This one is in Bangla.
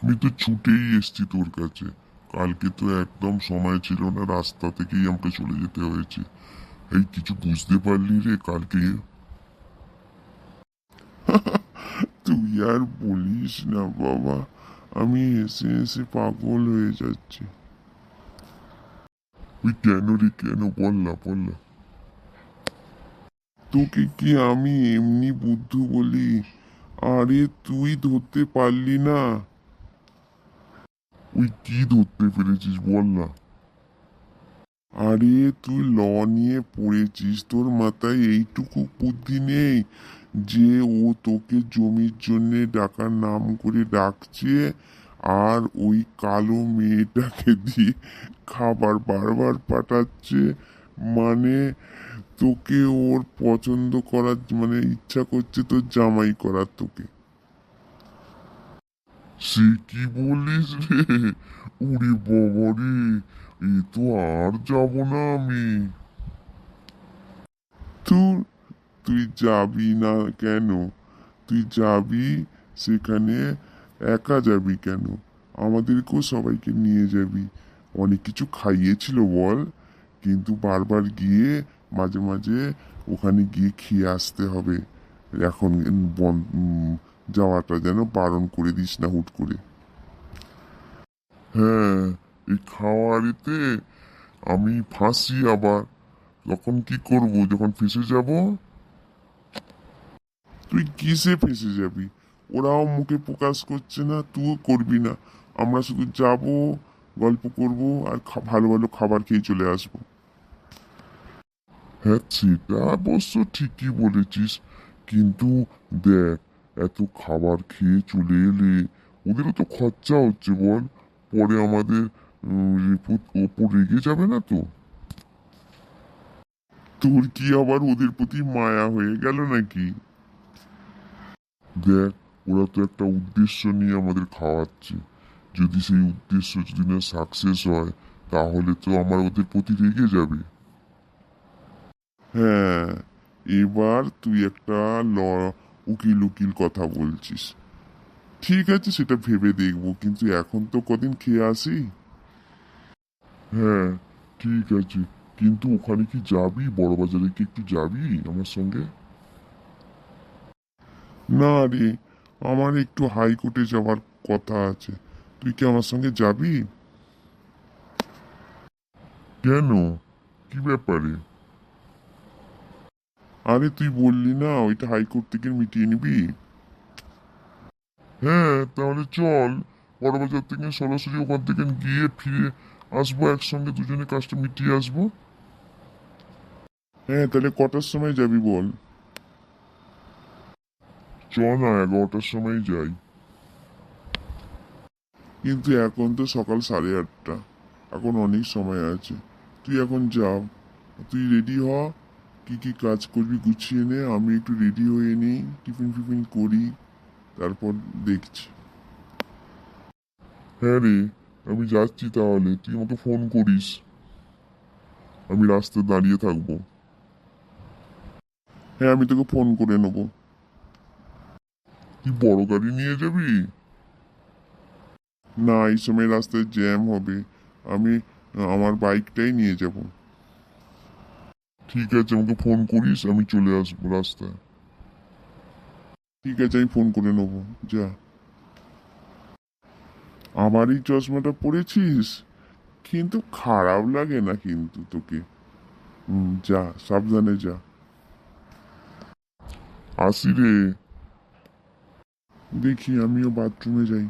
আমি তো ছুটেই এসছি তোর কাছে। কালকে তো একদম সময় ছিল না, রাস্তা থেকেই আমাকে চলে যেতে হয়েছে। এই কিছু বুঝতে পারলি রে কালকে? তুই আর বলিস না বাবা, আমি হেসে হেসে পাগল হয়ে যাচ্ছি। তুই কেন রে, কেন বল না, বল না। তোকে কি আমি এমনি বুদ্ধু বলি? আরে তুই ধরতে পারলি না? ওই কি ধরতে পেরেছিস বল না। আরে তুই ল নিয়ে পড়েছিস, তোর মাথায় এইটুকু বুদ্ধি নেই যে ও তোকে জমির জন্যে ডাকার নাম করে ডাকছে, আর ওই কালো মেয়েটাকে দিয়ে খাবার বারবার পাঠাচ্ছে। মানে তোকে ওর পছন্দ করার, মানে ইচ্ছা করছে তোর জামাই করার তোকে। সে কি বলিস রে? উড়ি বাবা রে, এ তো আর যাব না আমি। তুই তুই যাবি না কেন? তুই যাবি সেখানে, একা যাবি কেন? আমাদেরকেও সবাইকে নিয়ে যাবি। অনেক কিছু খাইয়েছিল বল, কিন্তু বারবার গিয়ে মাঝে মাঝে ওখানে গিয়ে খেয়ে আসতে হবে। এখন যাওয়াটা যেন বারণ করে দিস না হুট করে। হ্যাঁ, এই খাওয়ারিতে আমি ফাঁসি আবার। তখন কি করব যখন ফেঁসে যাব? তুই কিসে ফেঁসে যাবি? ওরাও মুখে প্রকাশ করছে না, তুইও করবি না। আমরা শুধু যাব, গল্প করব, আর ভালো ভালো খাবার খেয়ে চলে আসব। হ্যাঁ, সেটা অবশ্য ঠিকই বলেছিস, কিন্তু দেখ, এত খাবার খেয়ে চলে এলে ওদেরও তো খরচা হচ্ছে বল। পরে আমাদের ওপর রেগে যাবে না তো? তোর কি আবার ওদের প্রতি মায়া হয়ে গেল নাকি? দেখ, ওরা তো একটা উদ্দেশ্য নিয়ে আমাদের খাওয়াচ্ছে। যদি সেই উদ্দেশ্য যদি না সাকসেস হয়, তাহলে তো আমার ওদের প্রতি রেগে যাবে। হ্যাঁ, এবার তুই একটা ল উকিল উকিল কথা বলছিস। ঠিক আছে, সেটা ভেবে দেখবো, কিন্তু এখন তো কদিন খেয়ে আসি। হ্যাঁ, ঠিক আছে, কিন্তু ওখানে কি যাবি? বড় বাজারে কি একটু যাবি আমার সঙ্গে? না রে, আমার একটু হাইকোর্টে যাওয়ার কথা আছে। তুই কি আমার সঙ্গে যাবি? কেন, কি ব্যাপারে? আরে তুই বললি না ওইটা হাইকোর্ট থেকে মিটিয়ে নিবি। হ্যাঁ, তাহলে চল। বড়বাজার থেকে সরাসরি ওখান থেকে গিয়ে ফিরে আসবো, একসঙ্গে দুজনে কাজটা মিটিয়ে আসবো। হ্যাঁ, তাহলে কটার সময় যাবি বল? চ না, 11টার সময় যাই। কিন্তু এখন তো সকাল 8:30, এখন অনেক সময় আছে। তুই এখন যা, তুই রেডি হ। কি কি কাজ করবি গুছিয়ে নে, আমি একটু রেডি হয়ে নিই, টিফিন ফিফিন করি, তারপর দেখছি। হ্যাঁ রে, আমি যাচ্ছি তাহলে, তুই আমাকে ফোন করিস। আমি রাস্তায় দাঁড়িয়ে থাকবো। হ্যাঁ, আমি তোকে ফোন করে নেবো। তুই বড় গাড়ি নিয়ে যাবি? না, এই সময় রাস্তায় জ্যাম হবে। আমি আমার বাইকটাই নিয়ে যাব। ঠিক আছে, আমাকে ফোন করিস, আমি চলে আসবো রাস্তায়। ঠিক আছে, আমি ফোন করে নেবো। যা। আমার এই চশমাটা পরেছিস, কিন্তু খারাপ লাগে না কিন্তু তোকে। যা, সাবধানে যা। আসি রে। দেখি, আমিও বাথরুমে যাই।